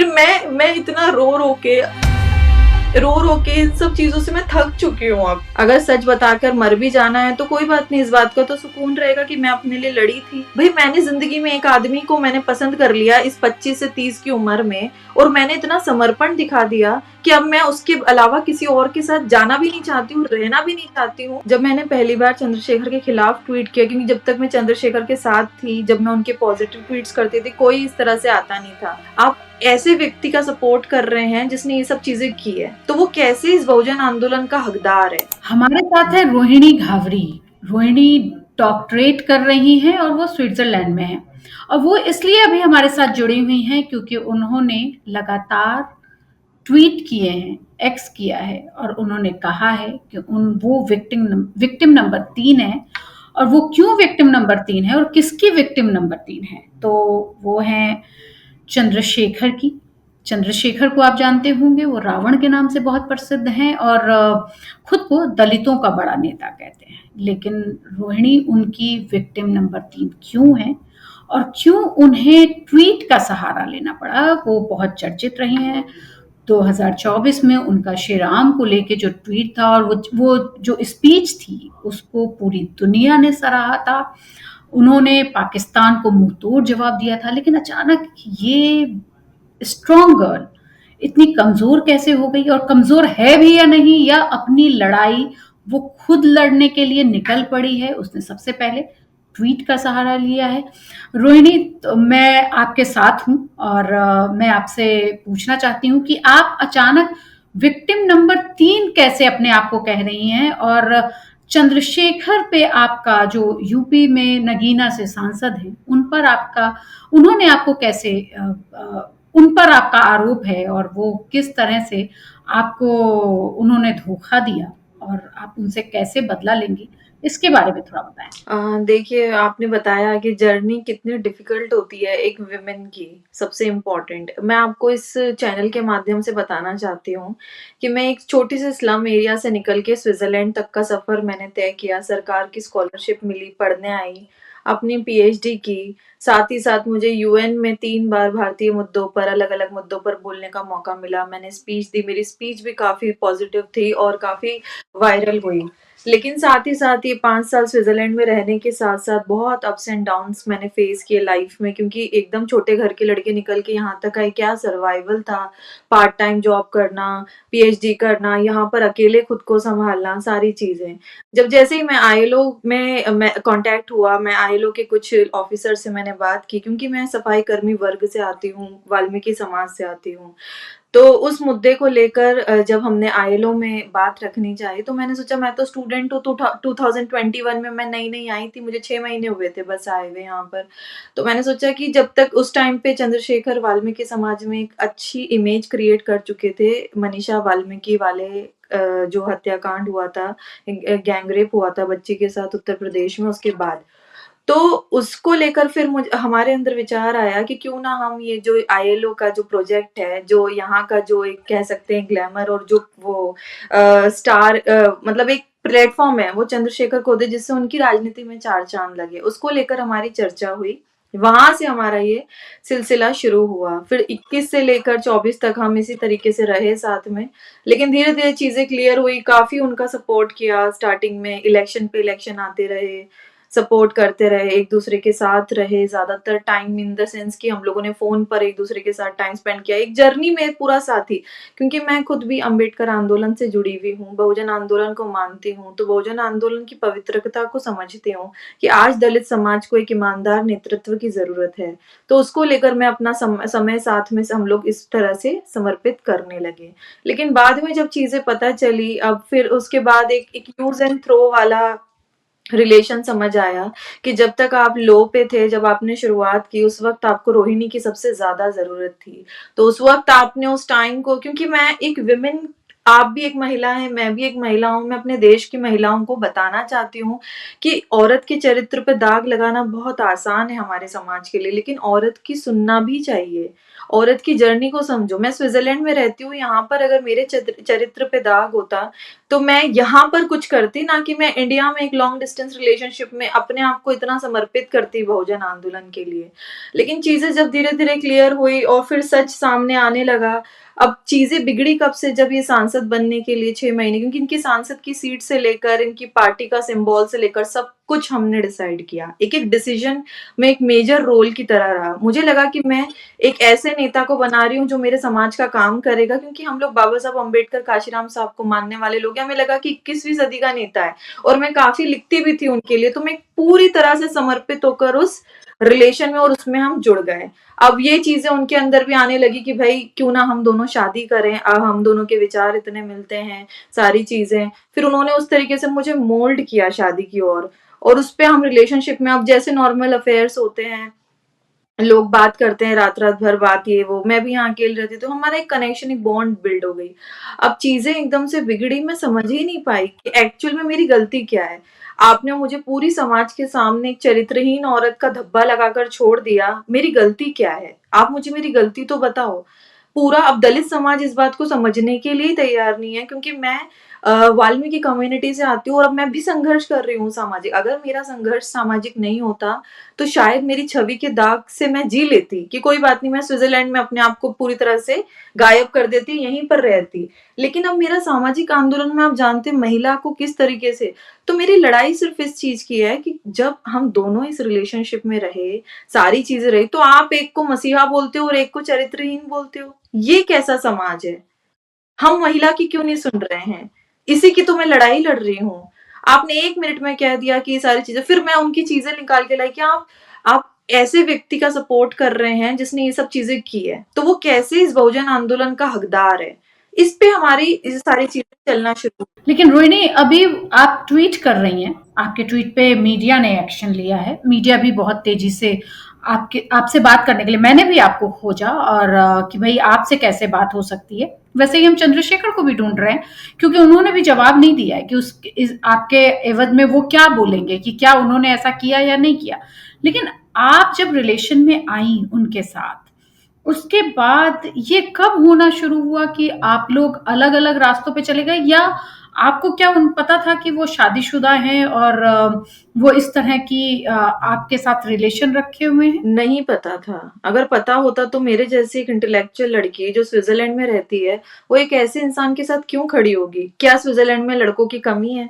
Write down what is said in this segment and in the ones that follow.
फिर मैं इतना रो रो के इन सब चीजों से मैं थक चुकी हूँ अब। अगर सच बताकर मर भी जाना है तो कोई बात नहीं, इस बात का तो सुकून रहेगा कि मैं अपने लिए लड़ी थी। भाई मैंने जिंदगी में एक आदमी को मैंने पसंद कर लिया इस 25 से 30 की उम्र में, और मैंने इतना समर्पण दिखा दिया कि अब मैं उसके अलावा किसी और के साथ जाना भी नहीं चाहती हूँ, रहना भी नहीं चाहती हूँ। जब मैंने पहली बार चंद्रशेखर के खिलाफ ट्वीट किया, क्योंकि जब तक मैं चंद्रशेखर के साथ थी, जब मैं उनके पॉजिटिव ट्वीट्स करती थी, कोई इस तरह से आता नहीं था। आप ऐसे व्यक्ति का सपोर्ट कर रहे हैं जिसने ये सब चीजें की है, तो वो कैसे इस बहुजन आंदोलन का हकदार है। हमारे साथ है रोहिणी घावरी। रोहिणी डॉक्टरेट कर रही हैं और वो स्विट्जरलैंड में है, और वो इसलिए अभी हमारे साथ जुड़ी हुई हैं क्योंकि उन्होंने लगातार ट्वीट किए हैं, एक्स किया है, और उन्होंने कहा है कि वो विक्टिम नंबर 3 है। और वो क्यों विक्टिम नंबर 3 है और किसकी विक्टिम नंबर 3 है, तो वो हैं चंद्रशेखर की। चंद्रशेखर को आप जानते होंगे, वो रावण के नाम से बहुत प्रसिद्ध हैं और खुद को दलितों का बड़ा नेता कहते हैं। लेकिन रोहिणी उनकी विक्टिम नंबर 3 क्यों है और क्यों उन्हें ट्वीट का सहारा लेना पड़ा, वो बहुत चर्चित रही हैं। 2024 में उनका श्री राम को लेके जो ट्वीट था और वो जो स्पीच थी, उसको पूरी दुनिया ने सराहा था। उन्होंने पाकिस्तान को मुंह तोड़ जवाब दिया था, लेकिन अचानक ये स्ट्रॉन्ग गर्ल इतनी कमजोर कैसे हो गई, और कमजोर है भी या नहीं, या अपनी लड़ाई वो खुद लड़ने के लिए निकल पड़ी है। उसने सबसे पहले ट्वीट का सहारा लिया है। रोहिणी, तो मैं आपके साथ हूं और मैं आपसे पूछना चाहती हूं कि आप अचानक विक्टिम नंबर 3 कैसे अपने आप को कह रही हैं, और चंद्रशेखर पे आपका, जो यूपी में नगीना से सांसद हैं, उन पर आपका, उन्होंने आपको कैसे उन पर आपका आरोप है और वो किस तरह से आपको उन्होंने धोखा दिया और आप उनसे कैसे बदला लेंगी, इसके बारे में थोड़ा बताएं। देखिए, आपने बताया कि जर्नी कितनी डिफिकल्ट होती है एक विमेन की, सबसे इम्पोर्टेंट। मैं आपको इस चैनल के माध्यम से बताना चाहती हूँ कि मैं एक छोटी सी स्लम एरिया से निकल के स्विट्जरलैंड तक का सफ़र मैंने तय किया। सरकार की स्कॉलरशिप मिली, पढ़ने आई, अपनी पीएचडी की। साथ ही साथ मुझे यूएन में 3 बार भारतीय मुद्दों पर, अलग-अलग मुद्दों पर बोलने का मौका मिला। मैंने स्पीच दी, मेरी स्पीच भी काफ़ी पॉजिटिव थी और काफ़ी वायरल हुई। लेकिन साथ ही साथ ये 5 साल स्विट्ज़रलैंड में रहने के साथ-साथ बहुत अप्स एंड डाउन्स मैंने फेस किए लाइफ में, क्योंकि एकदम छोटे घर के लड़के निकल के यहाँ तक आए, क्या सर्वाइवल था। पार्ट टाइम जॉब करना, पीएचडी करना, यहाँ पर अकेले खुद को सँभालना, सारी चीज़ें। जब जैसे ही मैं आईएलओ में मैं कॉन्टैक्ट हुआ, मैं आईएलओ के कुछ ऑफ़िसर से मैंने बात की, क्योंकि मैं सफाई कर्मी वर्ग से आती हूँ, वाल्मीकि समाज से आती हूँ। तो उस मुद्दे को लेकर जब हमने आईएलओ में बात रखनी चाहिए, तो मैंने सोचा मैं तो स्टूडेंट हूँ, 2021 में मैं नई-नई आई थी, मुझे 6 महीने हुए थे बस आए हुए यहाँ पर। तो मैंने सोचा कि जब तक उस टाइम पे चंद्रशेखर वाल्मीकि समाज में एक अच्छी इमेज क्रिएट कर चुके थे, मनीषा वाल्मीकि वाले जो हत्याकांड हुआ था, गैंग रेप हुआ था बच्ची के साथ उत्तर प्रदेश में, उसके बाद। तो उसको लेकर फिर हमारे अंदर विचार आया कि क्यों ना हम ये जो आईएलओ का जो प्रोजेक्ट है, जो यहाँ का जो एक कह सकते हैं ग्लैमर और जो वो स्टार मतलब एक प्लेटफ़ॉर्म है, वो चंद्रशेखर को दे, जिससे उनकी राजनीति में 4 चाँद लगे। उसको लेकर हमारी चर्चा हुई। वहाँ से हमारा ये सिलसिला शुरू हुआ। फिर 21 से लेकर 24 तक हम इसी तरीके से रहे साथ में। लेकिन धीरे-धीरे चीज़ें क्लियर हुई, काफ़ी उनका सपोर्ट किया स्टार्टिंग में, इलेक्शन पे इलेक्शन आते रहे, सपोर्ट करते रहे, एक-दूसरे के साथ रहे, ज़्यादातर टाइम इन द सेंस कि हम लोगों ने फ़ोन पर एक-दूसरे के साथ टाइम स्पेंड किया। एक जर्नी में पूरा साथी, क्योंकि मैं खुद भी अम्बेडकर आंदोलन से जुड़ी हुई हूँ, बहुजन आंदोलन को मानती हूँ, तो बहुजन आंदोलन की पवित्रता को समझती हूँ कि आज दलित समाज को एक ईमानदार नेतृत्व की ज़रूरत है। तो उसको लेकर मैं अपना समय साथ में हम लोग इस तरह से समर्पित करने लगे। लेकिन बाद में जब चीज़ें पता चली, अब फिर उसके बाद एक यूज़ एंड थ्रो वाला रिलेशन समझ आया कि जब तक आप लो पे थे, जब आपने शुरुआत की, उस वक़्त आपको रोहिणी की सबसे ज़्यादा ज़रूरत थी। तो उस वक़्त आपने उस टाइम को, क्योंकि मैं एक विमेन, आप भी एक महिला हैं, मैं भी एक महिला हूँ, मैं अपने देश की महिलाओं को बताना चाहती हूँ कि औरत के चरित्र पे दाग लगाना बहुत आसान है हमारे समाज के लिए, लेकिन औरत की सुनना भी चाहिए। औरत की जर्नी को समझो। मैं स्विट्ज़रलैंड में रहती हूँ, यहाँ पर अगर मेरे चरित्र पे दाग होता, तो मैं यहाँ पर कुछ करती, ना कि मैं इंडिया में एक लॉन्ग डिस्टेंस रिलेशनशिप में अपने आप को इतना समर्पित करती बहुजन आंदोलन के लिए। लेकिन चीज़ें जब धीरे-धीरे क्लियर हुई और फिर सच सामने आने लगा, अब चीज़ें बिगड़ी कब से, जब ये सांसद बनने के लिए 6 महीने, क्योंकि इनकी सांसद की सीट से लेकर, इनकी पार्टी का सिंबल से लेकर सब कुछ हमने डिसाइड किया। एक-एक डिसीज़न में एक मेजर रोल की तरह रहा। मुझे लगा कि मैं एक ऐसे नेता को बना रही हूँ जो मेरे समाज का काम करेगा, क्योंकि हम लोग बाबा साहब अम्बेडकर, काशीराम साहब को मानने वाले लोग हैं। हमें लगा कि 21वीं सदी का नेता है और मैं काफ़ी लिखती भी थी उनके लिए, तो मैं पूरी तरह से समर्पित होकर उस रिलेशन में और उसमें हम जुड़ गए। अब ये चीज़ें उनके अंदर भी आने लगी कि भई क्यों ना हम दोनों शादी करें, अब हम दोनों के विचार इतने मिलते हैं, सारी चीज़ें। फिर उन्होंने उस तरीके से मुझे मोल्ड किया शादी की ओर, और उसपे हम रिलेशनशिप में अब जैसे नॉर्मल अफेयर्स होते हैं, लोग बात करते हैं रात-रात भर बात ये वो, मैं भी यहाँ अकेले रहती, तो हमारा एक कनेक्शन, एक बॉन्ड बिल्ड हो गई। अब चीज़ें एकदम से बिगड़ी, मैं समझ ही नहीं पाई कि एक्चुअल में मेरी गलती क्या है? आपने मुझे पूरी समाज के सामने एक चरित्रहीन औरत का धब्बा लगाकर छोड़ दिया, मेरी गलती क्या है? आप मुझे मेरी गलती तो बताओ। पूरा अब दलित समाज इस बात को समझने के लिए ही तैयार नहीं है, क्योंकि मैं वाल्मीकि कम्युनिटी से आती हूँ और अब मैं भी संघर्ष कर रही हूँ सामाजिक। अगर मेरा संघर्ष सामाजिक नहीं होता, तो शायद मेरी छवि के दाग से मैं जी लेती कि कोई बात नहीं, मैं स्विट्ज़रलैंड में अपने आप को पूरी तरह से गायब कर देती, यहीं पर रहती। लेकिन अब मेरा सामाजिक आंदोलन में आप जानते हैं महिला को किस तरीके से, तो मेरी लड़ाई सिर्फ़ इस चीज़ की है कि जब हम दोनों इस रिलेशनशिप में रहे, सारी चीज़ें रही, तो आप एक को मसीहा बोलते हो और एक को चरित्रहीन बोलते हो। ये कैसा समाज है? हम महिला की क्यों नहीं सुन रहे हैं? इसी की तो मैं लड़ाई लड़ रही हूँ। आपने 1 मिनट में कह दिया कि ये सारी चीज़ें, फिर मैं उनकी चीज़ें निकाल के लाई कि आप ऐसे व्यक्ति का सपोर्ट कर रहे हैं जिसने ये सब चीज़ें की है, तो वो कैसे इस बहुजन आंदोलन का हकदार है? इस पे हमारी ये सारी चीज़ें चलना शुरू। लेकिन रोहिणी, अभी आप ट्वीट कर रही हैं, आपके ट्वीट पे मीडिया ने एक्शन लिया है। मीडिया भी बहुत तेजी से आपके आपसे बात करने के लिए, मैंने भी आपको खोजा और कि भाई आपसे कैसे बात हो सकती है। वैसे ही हम चंद्रशेखर को भी ढूंढ रहे हैं, क्योंकि उन्होंने भी जवाब नहीं दिया है कि आपके एवज में वो क्या बोलेंगे, कि क्या उन्होंने ऐसा किया या नहीं किया। लेकिन आप जब रिलेशन में आई उनके साथ, उसके बाद ये कब होना शुरू हुआ कि आप लोग अलग-अलग रास्तों पे चले गए, या आपको क्या उन पता था कि वो शादीशुदा हैं और वो इस तरह की आपके साथ रिलेशन रखे हुए हैं? नहीं पता था। अगर पता होता तो मेरे जैसी एक इंटेलेक्चुअल लड़की जो स्विट्ज़रलैंड में रहती है, वो एक ऐसे इंसान के साथ क्यों खड़ी होगी? क्या स्विट्ज़रलैंड में लड़कों की कमी है?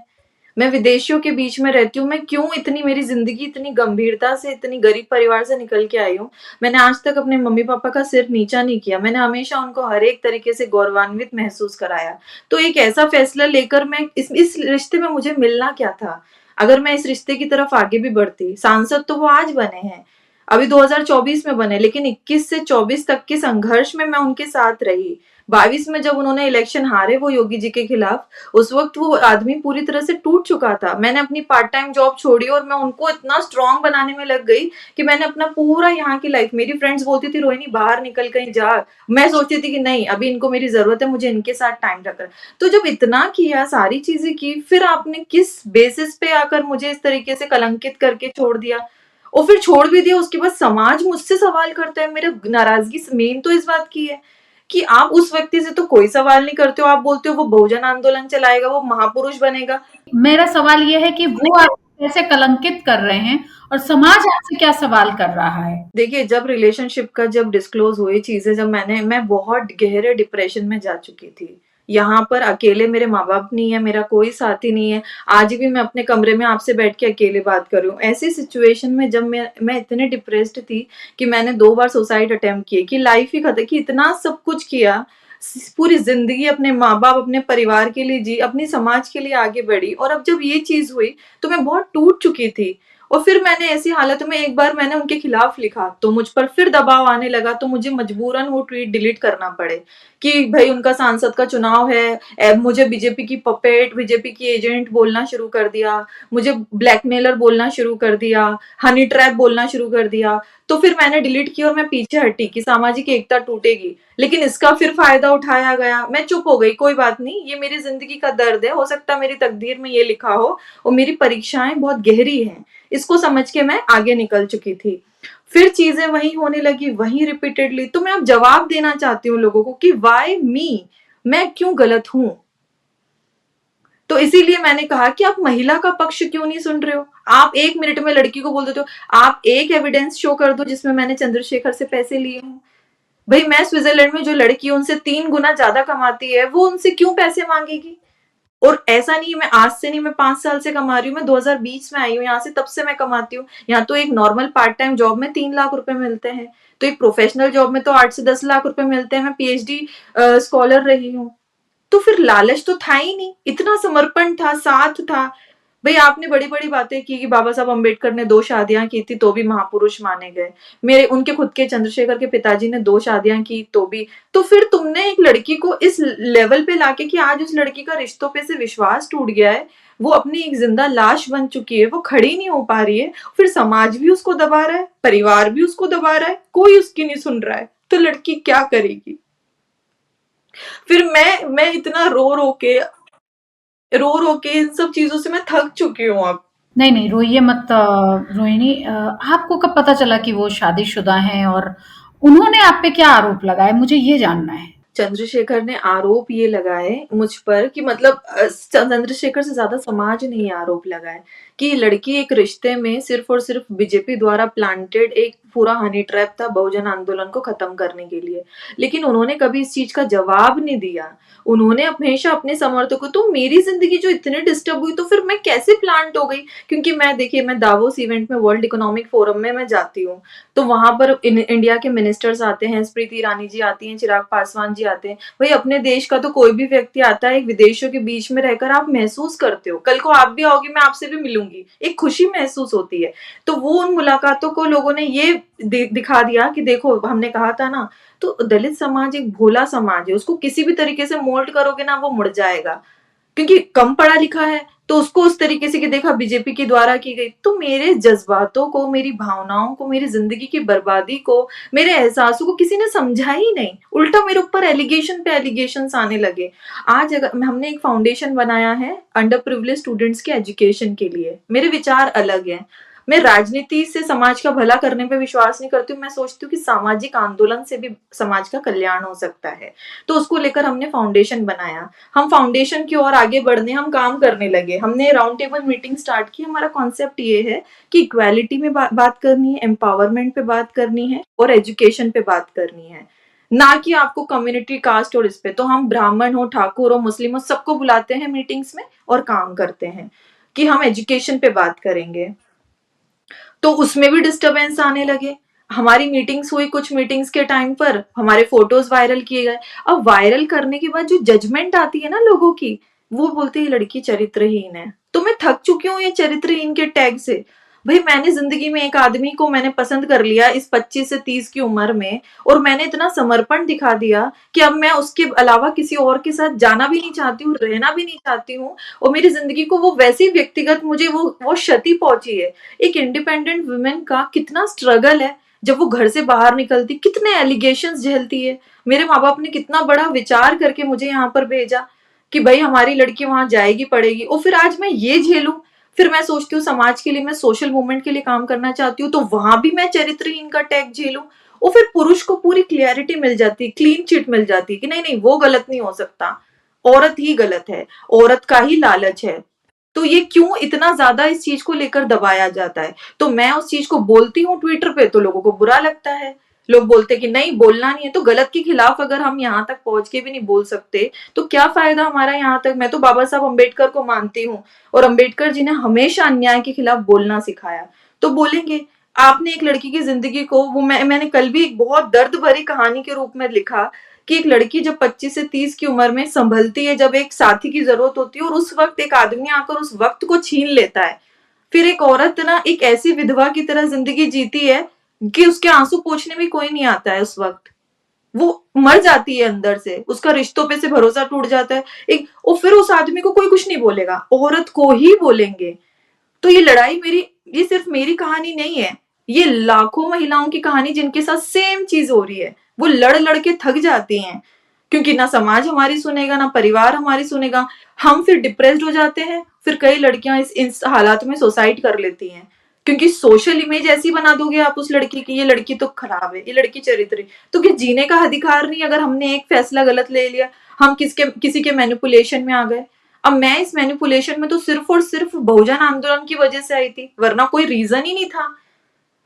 मैं विदेशियों के बीच में रहती हूँ, मैं क्यों इतनी, मेरी ज़िंदगी इतनी गंभीरता से, इतनी गरीब परिवार से निकल के आई हूँ। मैंने आज तक अपने मम्मी-पापा का सिर नीचा नहीं किया, मैंने हमेशा उनको हर एक तरीके से गौरवान्वित महसूस कराया। तो एक ऐसा फैसला लेकर मैं इस रिश्ते में मुझे मिलना क्या था? अगर मैं इस रिश्ते की तरफ आगे भी बढ़ती, सांसद तो वो आज बने हैं, अभी 2024 में बने, लेकिन 21 से 24 तक के संघर्ष में मैं उनके साथ रही। 22 में जब उन्होंने इलेक्शन हारे वो योगी जी के खिलाफ, उस वक़्त वो आदमी पूरी तरह से टूट चुका था। मैंने अपनी पार्ट टाइम जॉब छोड़ी और मैं उनको इतना स्ट्रॉन्ग बनाने में लग गई कि मैंने अपना पूरा यहाँ की लाइफ, मेरी फ्रेंड्स बोलती थी रोहिणी बाहर निकल कहीं जा। मैं सोचती थी कि नहीं, अभी इनको मेरी ज़रूरत है, मुझे इनके साथ टाइम रखना है। तो जब इतना किया, सारी चीज़ें की, फिर आपने किस बेसिस पे आकर मुझे इस तरीके से कलंकित करके छोड़ दिया? और फिर छोड़ भी दिया, उसके बाद समाज मुझसे सवाल करता है। मेरे नाराज़गी मेन तो इस बात की है कि आप उस व्यक्ति से तो कोई सवाल नहीं करते हो, आप बोलते हो वो बहुजन आंदोलन चलाएगा, वो महापुरुष बनेगा। मेरा सवाल ये है कि वो आपको कैसे कलंकित कर रहे हैं और समाज आपसे क्या सवाल कर रहा है? देखिए, जब रिलेशनशिप का जब डिस्क्लोज़ हुई चीज़ें, जब मैं बहुत गहरे डिप्रेशन में जा चुकी थी। यहाँ पर अकेले मेरे माँ-बाप नहीं है, मेरा कोई साथी नहीं है। आज भी मैं अपने कमरे में आपसे बैठ के अकेले बात कर रही हूँ। ऐसी सिचुएशन में जब मैं इतने डिप्रेस्ड थी कि मैंने 2 बार सुसाइड अटेम्प्ट किए, कि लाइफ़ ही खत्म, कि इतना सब कुछ किया, पूरी ज़िंदगी अपने माँ-बाप, अपने परिवार के लिए जी, अपनी समाज के लिए आगे बढ़ी, और अब जब ये चीज़ हुई, तो मैं बहुत टूट चुकी थी। और फिर मैंने ऐसी हालत में एक बार मैंने उनके खिलाफ लिखा, तो मुझ पर फिर दबाव आने लगा, तो मुझे मजबूरन वो ट्वीट डिलीट करना पड़े कि भई उनका सांसद का चुनाव है, मुझे बीजेपी की पपेट, बीजेपी की एजेंट बोलना शुरू कर दिया, मुझे ब्लैकमेलर बोलना शुरू कर दिया, हनी ट्रैप बोलना शुरू कर दिया। तो फिर मैंने डिलीट किया और मैं पीछे हटी कि सामाजिक एकता टूटेगी। लेकिन इसका फिर फ़ायदा उठाया गया, मैं चुप हो गई, कोई बात नहीं, ये मेरी ज़िंदगी का दर्द है, हो सकता है मेरी तकदीर में ये लिखा हो, और मेरी परीक्षाएँ बहुत गहरी हैं। इसको समझ के मैं आगे निकल चुकी थी। फिर चीजें वही होने लगी, वही रिपीटेडली। तो मैं अब जवाब देना चाहती हूँ लोगों को कि वाई मी, मैं क्यों गलत हूं। तो इसीलिए मैंने कहा कि आप महिला का पक्ष क्यों नहीं सुन रहे हो। आप 1 मिनट में लड़की को बोल देते हो। आप एक एविडेंस शो कर दो जिसमें मैंने चंद्रशेखर से पैसे लिए हों। भाई मैं स्विट्जरलैंड में जो लड़की उनसे 3 गुना ज्यादा कमाती है, वो उनसे क्यों पैसे मांगेगी। और ऐसा नहीं, मैं आज से नहीं, मैं 5 साल से कमा रही हूँ। मैं 2020 में आई हूँ यहाँ से, तब से मैं कमाती हूँ। यहाँ तो एक नॉर्मल पार्ट टाइम जॉब में 3 लाख रुपए मिलते हैं, तो एक प्रोफेशनल जॉब में तो 8 से 10 लाख रुपए मिलते हैं। मैं पीएचडी स्कॉलर रही हूँ। तो फिर लालच तो था ही नहीं, इतना समर्पण था, साथ था। भाई आपने बड़ी बड़ी बातें की कि बाबा साहब अम्बेडकर ने 2 शादियां की थी तो भी महापुरुष माने गए। मेरे उनके खुद के चंद्रशेखर के पिताजी ने 2 शादियां की तो भी। तो फिर तुमने एक लड़की को इस लेवल पे लाके कि आज उस लड़की का रिश्तों पे से विश्वास टूट गया है, वो अपनी एक जिंदा लाश बन चुकी है, वो खड़ी नहीं हो पा रही है। फिर समाज भी उसको दबा रहा है, परिवार भी उसको दबा रहा है, कोई उसकी नहीं सुन रहा है, तो लड़की क्या करेगी। फिर मैं इतना रो रो के इन सब चीजों से मैं थक चुकी हूँ अब। नहीं, नहीं, रोइए मत रोहिणी। आपको कब पता चला कि वो शादीशुदा हैं और उन्होंने आप पे क्या आरोप लगाए? मुझे ये जानना है। चंद्रशेखर ने आरोप ये लगाए मुझ पर कि मतलब चंद्रशेखर से ज्यादा समाज ने ये आरोप लगाए कि लड़की एक रिश्ते में सिर्फ और सिर्फ बीजेपी द्वारा प्लांटेड एक पूरा हनी ट्रैप था बहुजन आंदोलन को खत्म करने के लिए। लेकिन उन्होंने कभी इस चीज का जवाब नहीं दिया। उन्होंने हमेशा अपने समर्थकों, तो मेरी जिंदगी जो इतने डिस्टर्ब हुई तो फिर मैं कैसे प्लांट हो गई। क्योंकि मैं देखिए, मैं दावोस इवेंट में, वर्ल्ड इकोनॉमिक फोरम में मैं जाती हूँ, तो वहां पर इंडिया के मिनिस्टर्स आते हैं, स्मृति ईरानी जी आती हैं, चिराग पासवान जी आते हैं। भाई अपने देश का तो कोई भी व्यक्ति आता है, एक विदेशों के बीच में रहकर आप महसूस करते हो, कल को आप भी आओगे, मैं आपसे भी मिलूंगी, एक खुशी महसूस होती है। तो वो उन मुलाकातों को लोगों ने ये दिखा दिया कि देखो हमने कहा था ना। तो दलित समाज एक भोला समाज है, उसको किसी भी तरीके से मोल्ड करोगे ना वो मुड़ जाएगा। क्योंकि कम पढ़ा लिखा है तो उसको उस तरीके से कि देखा बीजेपी के द्वारा की गई। तो मेरे जज्बातों को, मेरी भावनाओं को, मेरी जिंदगी की बर्बादी को, मेरे एहसासों को किसी ने समझा ही नहीं। उल्टा मेरे ऊपर एलिगेशन पे एलिगेशन आने लगे। आज अगर हमने एक फाउंडेशन बनाया है अंडर प्रिविलेज स्टूडेंट्स के एजुकेशन के लिए, मेरे विचार अलग हैं। मैं राजनीति से समाज का भला करने पे विश्वास नहीं करती हूँ। मैं सोचती हूँ कि सामाजिक आंदोलन से भी समाज का कल्याण हो सकता है। तो उसको लेकर हमने फाउंडेशन बनाया। हम फाउंडेशन की ओर आगे बढ़ने हम काम करने लगे। हमने राउंड टेबल मीटिंग स्टार्ट की। हमारा कॉन्सेप्ट ये है कि इक्वालिटी में बात करनी है, एम्पावरमेंट पे बात करनी है और एजुकेशन पे बात करनी है, ना कि आपको कम्युनिटी, कास्ट और इस पे। तो हम ब्राह्मण हो, ठाकुर हो, मुस्लिम हो, सबको बुलाते हैं मीटिंग्स में और काम करते हैं कि हम एजुकेशन पे बात करेंगे। तो उसमें भी डिस्टरबेंस आने लगे। हमारी मीटिंग्स हुई, कुछ मीटिंग्स के टाइम पर हमारे फोटोज वायरल किए गए। अब वायरल करने के बाद जो जजमेंट आती है ना लोगों की, वो बोलते हैं लड़की चरित्रहीन है। तो मैं थक चुकी हूँ ये चरित्रहीन के टैग से। भाई मैंने जिंदगी में एक आदमी को मैंने पसंद कर लिया इस 25 से 30 की उम्र में, और मैंने इतना समर्पण दिखा दिया कि अब मैं उसके अलावा किसी और के साथ जाना भी नहीं चाहती हूँ, रहना भी नहीं चाहती हूँ। और मेरी जिंदगी को वो वैसी व्यक्तिगत मुझे वो क्षति पहुंची है। एक इंडिपेंडेंट वुमेन का कितना स्ट्रगल है, जब वो घर से बाहर निकलती कितने एलिगेशंस झेलती है। मेरे माँ बाप ने कितना बड़ा विचार करके मुझे यहाँ पर भेजा कि भाई हमारी लड़की वहां जाएगी, पढ़ेगी, और फिर आज मैं ये झेलूं। फिर मैं सोचती हूँ समाज के लिए, मैं सोशल मूवमेंट के लिए काम करना चाहती हूँ, तो वहां भी मैं चरित्रहीन का टैग झेलूं। और फिर पुरुष को पूरी क्लियरिटी मिल जाती, क्लीन चिट मिल जाती कि नहीं नहीं वो गलत नहीं हो सकता, औरत ही गलत है, औरत का ही लालच है। तो ये क्यों इतना ज्यादा इस चीज को लेकर दबाया जाता है। तो मैं उस चीज को बोलती हूँ ट्विटर पे तो लोगों को बुरा लगता है। लोग बोलते कि नहीं बोलना नहीं है। तो गलत के खिलाफ अगर हम यहाँ तक पहुंच के भी नहीं बोल सकते तो क्या फायदा हमारा यहाँ तक। मैं तो बाबा साहब अम्बेडकर को मानती हूँ, और अम्बेडकर जी ने हमेशा अन्याय के खिलाफ बोलना सिखाया। तो बोलेंगे। आपने एक लड़की की जिंदगी को, वो मैंने कल भी एक बहुत दर्द भरी कहानी के रूप में लिखा कि एक लड़की जब 25 से 30 की उम्र में संभलती है, जब एक साथी की जरूरत होती है, और उस वक्त एक आदमी आकर उस वक्त को छीन लेता है। फिर एक औरत ना एक ऐसी विधवा की तरह जिंदगी जीती है कि उसके आंसू पोंछने भी कोई नहीं आता है। उस वक्त वो मर जाती है अंदर से, उसका रिश्तों पे से भरोसा टूट जाता है एक, और फिर उस आदमी को कोई कुछ नहीं बोलेगा, औरत को ही बोलेंगे। तो ये लड़ाई मेरी, ये सिर्फ मेरी कहानी नहीं है, ये लाखों महिलाओं की कहानी जिनके साथ सेम चीज हो रही है। वो लड़ लड़ के थक जाती हैं, क्योंकि ना समाज हमारी सुनेगा, ना परिवार हमारी सुनेगा। हम फिर डिप्रेस्ड हो जाते हैं। फिर कई लड़कियां इस हालात में सुसाइड कर लेती हैं। क्योंकि सोशल इमेज ऐसी बना दोगे आप उस लड़की की, ये लड़की तो खराब है, ये लड़की चरित्र, तो क्या जीने का अधिकार नहीं? अगर हमने एक फैसला गलत ले लिया, हम किसी के मैनिपुलेशन में आ गए। अब मैं इस मैनिपुलेशन में तो सिर्फ और सिर्फ बहुजन आंदोलन की वजह से आई थी, वरना कोई रीजन ही नहीं था।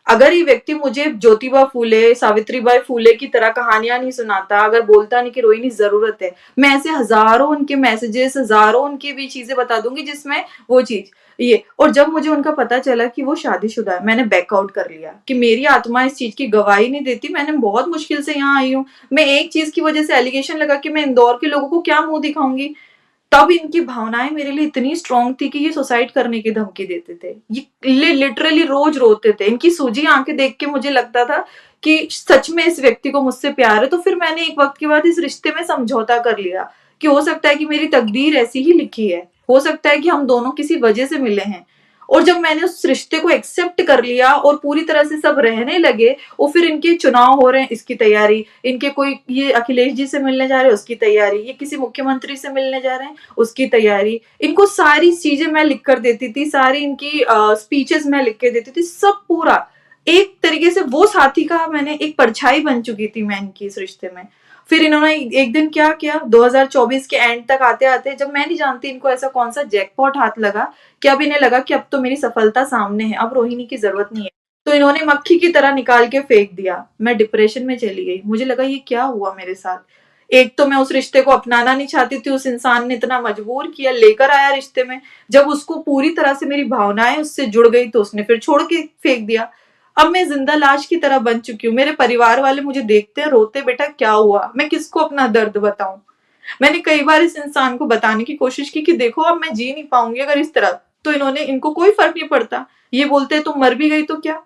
अगर ये व्यक्ति मुझे ज्योतिबा फूले, सावित्रीबाई फूले की तरह कहानियां नहीं सुनाता, अगर बोलता नहीं कि रोहिणी जरूरत है, मैं ऐसे हजारों उनके मैसेजेस, हजारों उनकी भी चीजें बता दूंगी जिसमें वो चीज ये। और जब मुझे उनका पता चला कि वो शादीशुदा है, मैंने बैकआउट कर लिया कि मेरी आत्मा इस चीज की गवाही नहीं देती। मैंने बहुत मुश्किल से यहाँ आई हूँ, मैं एक चीज की वजह से एलिगेशन लगा कि मैं इंदौर के लोगों को क्या मुंह दिखाऊंगी। तब इनकी भावनाएं मेरे लिए इतनी स्ट्रांग थी कि ये सुसाइड करने की धमकी देते थे, ये लिटरली रोज रोते थे। इनकी सूजी आंखें देख के मुझे लगता था कि सच में इस व्यक्ति को मुझसे प्यार है। तो फिर मैंने एक वक्त के बाद इस रिश्ते में समझौता कर लिया कि हो सकता है कि मेरी तकदीर ऐसी ही लिखी है, हो सकता है कि हम दोनों किसी वजह से मिले हैं। और जब मैंने उस रिश्ते को एक्सेप्ट कर लिया और पूरी तरह से सब रहने लगे, और फिर इनके चुनाव हो रहे हैं, इसकी तैयारी, इनके कोई ये अखिलेश जी से मिलने जा रहे हैं, उसकी तैयारी, ये किसी मुख्यमंत्री से मिलने जा रहे हैं, उसकी तैयारी। इनको सारी चीजें मैं लिख कर देती थी, सारी इनकी स्पीचेस मैं लिख के देती थी, सब पूरा एक तरीके से वो साथी का मैंने एक परछाई बन चुकी थी मैं इनकी इस रिश्ते में। फिर इन्होंने एक दिन क्या किया, 2024 के एंड तक आते आते, जब मैं नहीं जानती इनको ऐसा कौन सा जैकपॉट हाथ लगा कि अब इन्हें लगा कि अब तो मेरी सफलता सामने है, अब रोहिणी की जरूरत नहीं है, तो इन्होंने मक्खी की तरह निकाल के फेंक दिया। मैं डिप्रेशन में चली गई, मुझे लगा ये क्या हुआ मेरे साथ। एक तो मैं उस रिश्ते को अपनाना नहीं चाहती थी, उस इंसान ने इतना मजबूर किया, लेकर आया रिश्ते में, जब उसको पूरी तरह से मेरी भावनाएं उससे जुड़ गई तो उसने फिर छोड़ के फेंक दिया। अब मैं जिंदा लाश की तरह बन चुकी हूँ। मेरे परिवार वाले मुझे देखते हैं, रोते, बेटा क्या हुआ, मैं किसको अपना दर्द बताऊं। मैंने कई बार इस इंसान को बताने की कोशिश की कि देखो अब मैं जी नहीं पाऊंगी अगर इस तरह, तो इनको कोई फर्क नहीं पड़ता, ये बोलते हैं तुम मर भी गई तो क्या,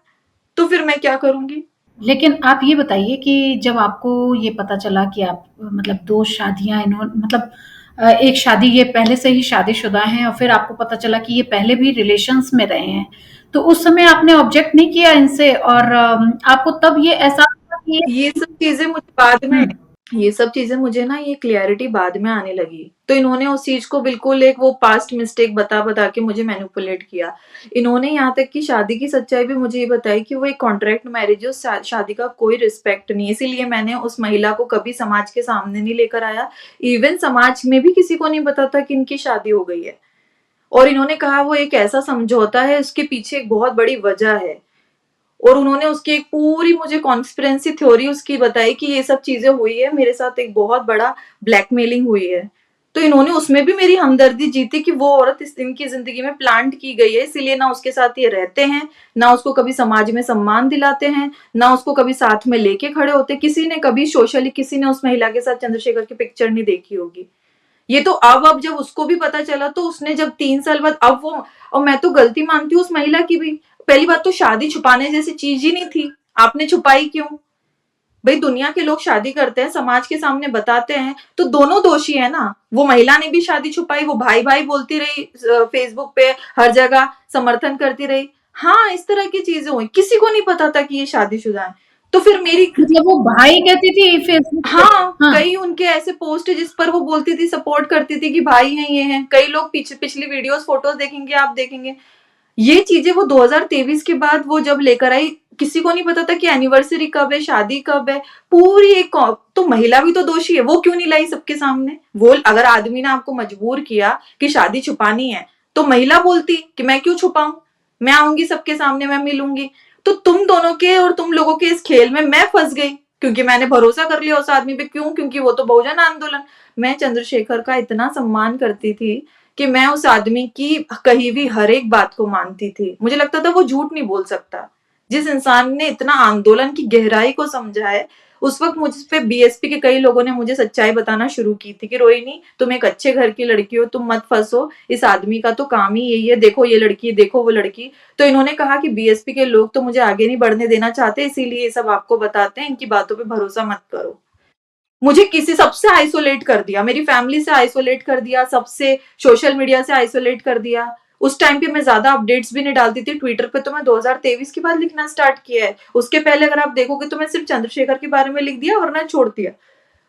तो फिर मैं क्या करूंगी। लेकिन आप ये बताइए कि जब आपको ये पता चला कि आप मतलब 2 शादियाँ मतलब एक शादी ये पहले से ही शादीशुदा हैं और फिर आपको पता चला कि ये पहले भी रिलेशंस में रहे हैं, तो उस समय आपने ऑब्जेक्ट नहीं किया इनसे और आपको तब ये एहसास हुआ कि ये सब चीजें मुझे बाद में, हुँ, ये सब चीजें मुझे ना ये क्लियरिटी बाद में आने लगी। तो इन्होंने उस चीज को बिल्कुल एक वो पास्ट मिस्टेक बता बता के मुझे मैनिपुलेट किया। इन्होंने यहाँ तक कि शादी की सच्चाई भी मुझे ये बताई कि वो एक कॉन्ट्रैक्ट मैरिज है, उस शादी का कोई रिस्पेक्ट नहीं। इसीलिए मैंने उस महिला को कभी समाज के सामने नहीं लेकर आया। इवन समाज में भी किसी को नहीं पता था कि इनकी शादी हो गई है। और इन्होंने कहा वो एक ऐसा समझौता है, उसके पीछे एक बहुत बड़ी वजह है। और उन्होंने उसकी एक पूरी मुझे कॉन्स्पिरेंसी थ्योरी उसकी बताई कि ये सब चीजें हुई है, मेरे साथ एक बहुत बड़ा ब्लैकमेलिंग हुई है। तो इन्होंने उसमें भी मेरी हमदर्दी जीती कि वो औरत इस इनकी जिंदगी में प्लांट की गई है, इसीलिए ना उसके साथ ये रहते हैं, ना उसको कभी समाज में सम्मान दिलाते हैं, ना उसको कभी साथ में लेके खड़े होते। किसी ने कभी सोशली किसी ने उस महिला के साथ चंद्रशेखर की पिक्चर नहीं देखी होगी। ये तो अब जब उसको भी पता चला, तो उसने जब 3 साल बाद अब वो, और मैं तो गलती मानती हूँ उस महिला की भी। पहली बात तो शादी छुपाने जैसी चीज ही नहीं थी, आपने छुपाई क्यों? भाई दुनिया के लोग शादी करते हैं, समाज के सामने बताते हैं, तो दोनों दोषी है ना। वो महिला ने भी शादी छुपाई, वो भाई भाई बोलती रही, फेसबुक पे हर जगह समर्थन करती रही। हाँ, इस तरह की चीजें हुई, किसी को नहीं पता था कि ये शादीशुदा है। तो फिर मेरी, मतलब वो भाई कहती थी फेसबुक पे हाँ, हाँ, कई उनके ऐसे पोस्ट है जिस पर वो बोलती थी, सपोर्ट करती थी कि भाई हैं ये हैं। कई लोग पिछली वीडियोस फोटोज देखेंगे, आप देखेंगे। ये चीजें वो 2023 के बाद वो जब लेकर आई, किसी को नहीं पता था कि एनिवर्सरी कब है, शादी कब है, पूरी एक। तो महिला भी तो दोषी है, वो क्यों नहीं लाई सबके सामने? वो अगर आदमी ने आपको मजबूर किया कि शादी छुपानी है, तो महिला बोलती कि मैं क्यों छुपाऊं, मैं आऊंगी सबके सामने, मैं मिलूंगी। तो तुम दोनों के और तुम लोगों के इस खेल में मैं फंस गई, क्योंकि मैंने भरोसा कर लिया उस आदमी पे। क्यों? क्योंकि वो तो बहुजन आंदोलन। मैं चंद्रशेखर का इतना सम्मान करती थी कि मैं उस आदमी की कही हुई हर एक बात को मानती थी। मुझे लगता था वो झूठ नहीं बोल सकता। जिस इंसान ने इतना आंदोलन की गहराई को समझा है, उस वक्त मुझ पे बीएसपी के कई लोगों ने मुझे सच्चाई बताना शुरू की थी कि रोहिणी, तुम एक अच्छे घर की लड़की हो, तुम मत फंसो, इस आदमी का तो काम ही यही है, देखो ये लड़की, देखो वो लड़की। तो इन्होंने कहा कि बीएसपी के लोग तो मुझे आगे नहीं बढ़ने देना चाहते, इसीलिए ये सब आपको बताते हैं, इनकी बातों पे भरोसा मत करो। मुझे किसी सबसे आइसोलेट कर दिया, मेरी फैमिली से आइसोलेट कर दिया, सबसे सोशल मीडिया से आइसोलेट कर दिया। उस टाइम पे मैं ज्यादा अपडेट्स भी नहीं डालती थी ट्विटर पे, तो मैं 2023 के बाद लिखना स्टार्ट किया है। उसके पहले अगर आप देखोगे तो मैं सिर्फ चंद्रशेखर के बारे में लिख दिया वरना छोड़ दिया।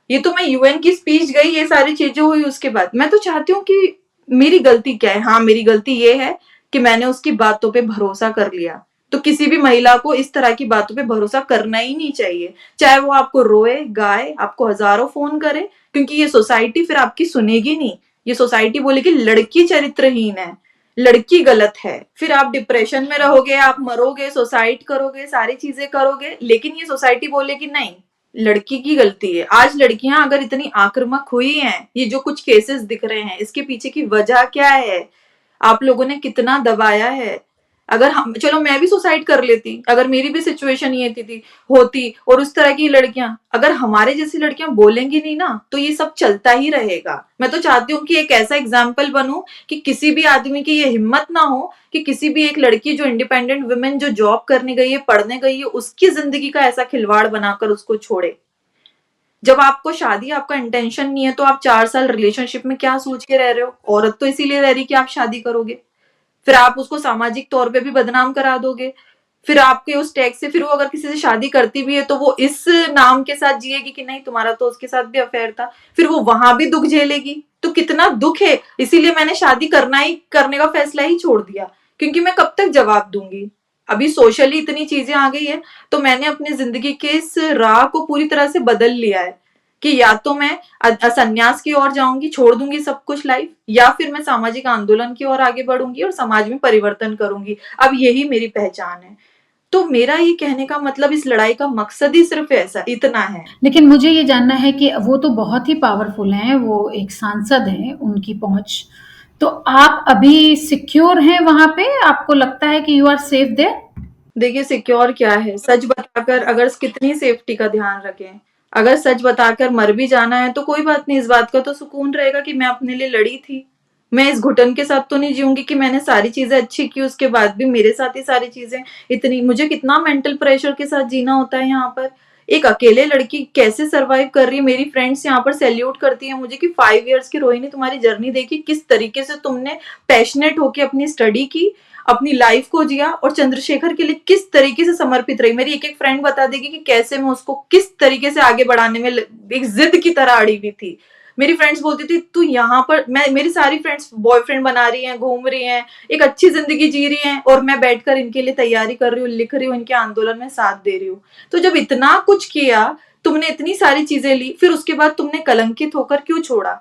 ये तो मैं यूएन की स्पीच गई, ये सारी चीजें हुई उसके बाद। मैं तो चाहती हूँ कि मेरी गलती क्या है। हाँ, मेरी गलती ये है कि मैंने उसकी बातों पे भरोसा कर लिया। तो किसी भी महिला को इस तरह की बातों पे भरोसा करना ही नहीं चाहिए, चाहे वो आपको रोए गाए, आपको हजारों फोन करे, क्योंकि ये सोसाइटी फिर आपकी सुनेगी नहीं। ये सोसाइटी बोलेगी लड़की चरित्रहीन है, लड़की गलत है, फिर आप डिप्रेशन में रहोगे, आप मरोगे, सुसाइड करोगे, सारी चीजें करोगे, लेकिन ये सोसाइटी बोलेगी नहीं, लड़की की गलती है। आज लड़कियां अगर इतनी आक्रामक हुई हैं, ये जो कुछ केसेस दिख रहे हैं, इसके पीछे की वजह क्या है? आप लोगों ने कितना दबाया है। अगर हम, चलो मैं भी सुसाइड कर लेती, अगर मेरी भी सिचुएशन ये थी होती, और उस तरह की लड़कियां, अगर हमारे जैसी लड़कियां बोलेंगी नहीं ना, तो ये सब चलता ही रहेगा। मैं तो चाहती हूँ कि एक ऐसा एग्जाम्पल बनूं कि किसी भी आदमी की ये हिम्मत ना हो कि किसी भी एक लड़की जो इंडिपेंडेंट वुमेन जो जॉब करने गई है, पढ़ने गई है, उसकी जिंदगी का ऐसा खिलवाड़ बनाकर उसको छोड़े। जब आपको शादी, आपका इंटेंशन नहीं है, तो आप 4 साल रिलेशनशिप में क्या सोच के रह रहे हो? औरत तो इसीलिए रह रही कि आप शादी करोगे, फिर आप उसको सामाजिक तौर पे भी बदनाम करा दोगे। फिर आपके उस टैक्स से, फिर वो अगर किसी से शादी करती भी है तो वो इस नाम के साथ जिएगी कि नहीं तुम्हारा तो उसके साथ भी अफेयर था, फिर वो वहां भी दुख झेलेगी। तो कितना दुख है, इसीलिए मैंने शादी करने का फैसला ही छोड़ दिया, क्योंकि मैं कब तक जवाब दूंगी। अभी सोशली इतनी चीजें आ गई है, तो मैंने अपनी जिंदगी के इस राह को पूरी तरह से बदल लिया है कि या तो मैं संन्यास की ओर जाऊंगी, छोड़ दूंगी सब कुछ लाइफ, या फिर मैं सामाजिक आंदोलन की ओर आगे बढ़ूंगी और समाज में परिवर्तन करूंगी। अब यही मेरी पहचान है। तो मेरा ये कहने का मतलब, इस लड़ाई का मकसद ही सिर्फ ऐसा इतना है। लेकिन मुझे ये जानना है कि वो तो बहुत ही पावरफुल हैं, वो एक सांसद हैं, उनकी पहुँच। तो आप अभी सिक्योर हैं वहाँ पे? आपको लगता है कि यू आर सेफ देयर? देखिए सिक्योर क्या है, सच बताकर अगर कितनी सेफ्टी का ध्यान रखें, अगर सच बताकर मर भी जाना है तो कोई बात नहीं, इस बात का तो सुकून रहेगा कि मैं अपने लिए लड़ी थी। मैं इस घुटन के साथ तो नहीं जीऊंगी कि मैंने सारी चीजें अच्छी की, उसके बाद भी मेरे साथ ही सारी चीजें, इतनी मुझे कितना मेंटल प्रेशर के साथ जीना होता है यहाँ पर। एक अकेले लड़की कैसे सरवाइव कर रही है, मेरी फ्रेंड्स यहाँ पर सैल्यूट करती है मुझे कि 5 इयर्स की रोहिणी तुम्हारी जर्नी देखी, किस तरीके से तुमने पैशनेट होके अपनी स्टडी की, अपनी लाइफ को जिया, और चंद्रशेखर के लिए किस तरीके से समर्पित रही। मेरी एक एक फ्रेंड बता देगी कि कैसे मैं उसको किस तरीके से आगे बढ़ाने में एक जिद की तरह अड़ी हुई थी। मेरी फ्रेंड्स बोलती थी तू यहाँ पर, मेरी सारी फ्रेंड्स बॉयफ्रेंड बना रही हैं, घूम रही हैं, एक अच्छी जिंदगी जी रही हैं, और मैं बैठकर इनके लिए तैयारी कर रही हूँ, लिख रही हूँ, इनके आंदोलन में साथ दे रही हूँ। तो जब इतना कुछ किया, तुमने इतनी सारी चीजें ली, फिर उसके बाद तुमने कलंकित होकर क्यों छोड़ा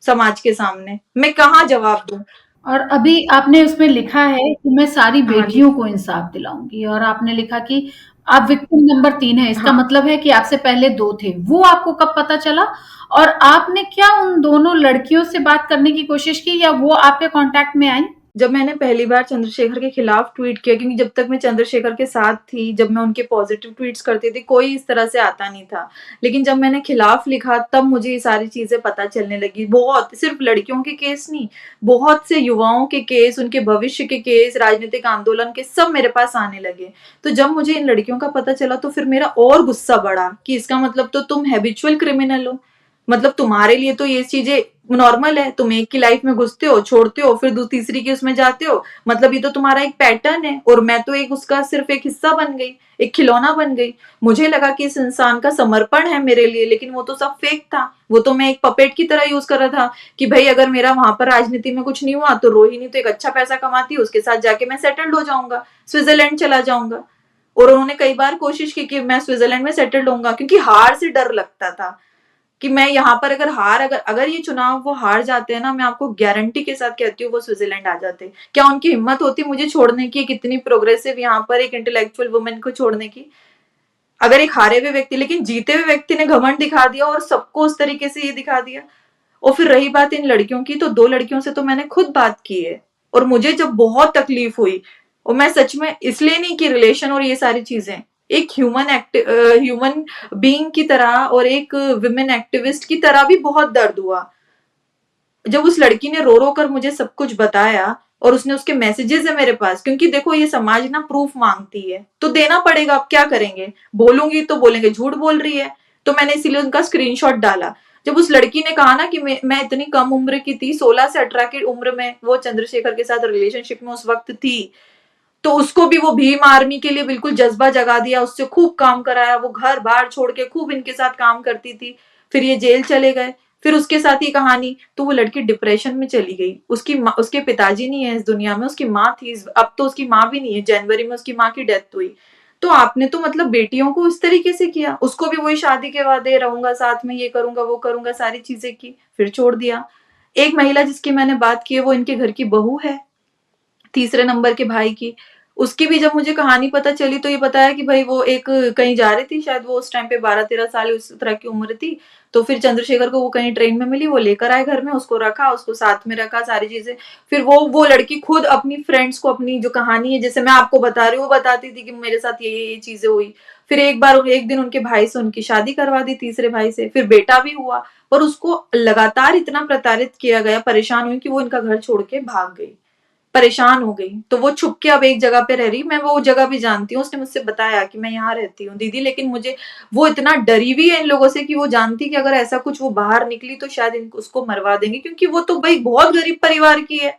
समाज के सामने? मैं कहाँ जवाब दूं? और अभी आपने उसमें लिखा है कि मैं सारी हाँ जी। बेटियों को इंसाफ दिलाऊंगी, और आपने लिखा कि आप विक्टिम नंबर 3 है। इसका हाँ, मतलब है कि आपसे पहले 2 थे। वो आपको कब पता चला? और आपने क्या उन दोनों लड़कियों से बात करने की कोशिश की, या वो आपके कांटेक्ट में आई? जब मैंने पहली बार चंद्रशेखर के खिलाफ ट्वीट किया, क्योंकि जब तक मैं चंद्रशेखर के साथ थी, जब मैं उनके पॉजिटिव ट्वीट्स करती थी, कोई इस तरह से आता नहीं था। लेकिन जब मैंने खिलाफ लिखा, तब मुझे ये सारी चीजें पता चलने लगी। बहुत, सिर्फ लड़कियों के केस नहीं, बहुत से युवाओं के केस, उनके भविष्य के केस, राजनीतिक आंदोलन के, सब मेरे पास आने लगे। तो जब मुझे इन लड़कियों का पता चला, तो फिर मेरा और गुस्सा बढ़ा कि इसका मतलब तो तुम हैबिचुअल क्रिमिनल हो, मतलब तुम्हारे लिए तो ये चीजें नॉर्मल है, तुम एक की लाइफ में घुसते हो, छोड़ते हो, फिर तीसरी की उसमें जाते हो, मतलब ये तो तुम्हारा एक पैटर्न है, और मैं तो एक उसका सिर्फ एक हिस्सा बन गई, एक खिलौना बन गई। मुझे लगा कि इस इंसान का समर्पण है मेरे लिए, लेकिन वो तो सब फेक था। वो तो मैं एक पपेट की तरह यूज कर रहा था कि भाई अगर मेरा वहां पर राजनीति में कुछ नहीं हुआ, तो रोहिणी तो एक अच्छा पैसा कमाती है, उसके साथ जाके मैं सेटल्ड हो जाऊंगा, स्विट्जरलैंड चला जाऊंगा। और उन्होंने कई बार कोशिश की कि मैं स्विट्जरलैंड में सेटल्ड होऊंगा, क्योंकि हार से डर लगता था कि मैं यहाँ पर अगर अगर ये चुनाव वो हार जाते हैं ना, मैं आपको गारंटी के साथ कहती हूँ वो स्विट्जरलैंड आ जाते। क्या उनकी हिम्मत होती मुझे छोड़ने की? कितनी प्रोग्रेसिव यहाँ पर एक इंटेलेक्चुअल वुमेन को छोड़ने की। अगर एक हारे हुए व्यक्ति, लेकिन जीते हुए व्यक्ति ने घमंड दिखा दिया और सबको उस तरीके से ये दिखा दिया। और फिर रही बात इन लड़कियों की, तो 2 लड़कियों से तो मैंने खुद बात की है, और मुझे जब बहुत तकलीफ हुई, और मैं सच में इसलिए नहीं कि रिलेशन और ये सारी चीजें, एक ह्यूमन बीइंग की तरह और एक विमेन एक्टिविस्ट की तरह भी बहुत दर्द हुआ। जब उस लड़की ने रो रो कर मुझे सब कुछ बताया, और उसने, उसके मैसेजेस है मेरे पास, क्योंकि देखो ये समाज ना प्रूफ मांगती है, तो देना पड़ेगा, अब क्या करेंगे? बोलूंगी तो बोलेंगे झूठ बोल रही है, तो मैंने इसीलिए उनका स्क्रीनशॉट डाला। जब उस लड़की ने कहा ना कि मैं इतनी कम उम्र की थी, 16 से 18 की उम्र में वो चंद्रशेखर के साथ रिलेशनशिप में उस वक्त थी, तो उसको भी वो भीम आर्मी के लिए बिल्कुल जज्बा जगा दिया, उससे खूब काम कराया, वो घर बार छोड़ के खूब इनके साथ काम करती थी। फिर ये जेल चले गए, फिर उसके साथ ये कहानी, तो वो लड़की डिप्रेशन में चली गई। उसके पिताजी नहीं है इस दुनिया में, उसकी माँ थी, अब तो उसकी माँ भी नहीं है, जनवरी में उसकी माँ की डेथ हुई। तो आपने तो मतलब बेटियों को इस तरीके से किया, उसको भी वही शादी के वादे, रहूंगा साथ में, ये करूंगा वो करूंगा, सारी चीजें की, फिर छोड़ दिया। एक महिला जिसकी मैंने बात की है, वो इनके घर की बहू है, तीसरे नंबर के भाई की। उसकी भी जब मुझे कहानी पता चली तो ये बताया कि भाई वो एक कहीं जा रही थी, शायद वो उस टाइम पे 12-13 साल उस तरह की उम्र थी। तो फिर चंद्रशेखर को वो कहीं ट्रेन में मिली, वो लेकर आए घर में, उसको रखा, उसको साथ में रखा, सारी चीजें। फिर वो लड़की खुद अपनी फ्रेंड्स को अपनी जो कहानी है, जैसे मैं आपको बता रही हूँ, वो बताती थी कि मेरे साथ ये चीजें हुई। फिर एक दिन उनके भाई से उनकी शादी करवा दी, तीसरे भाई से, फिर बेटा भी हुआ। पर उसको लगातार इतना प्रताड़ित किया गया, परेशान हुई कि वो इनका घर छोड़ के भाग गई, परेशान हो गई। तो वो छुप के अब एक जगह पे रह रही, मैं वो जगह भी जानती हूँ, उसने मुझसे बताया कि मैं यहाँ रहती हूँ दीदी, लेकिन मुझे, वो इतना डरी हुई है इन लोगों से कि वो जानती कि अगर ऐसा कुछ वो बाहर निकली तो शायद उसको मरवा देंगे, क्योंकि वो तो भाई बहुत गरीब परिवार की है,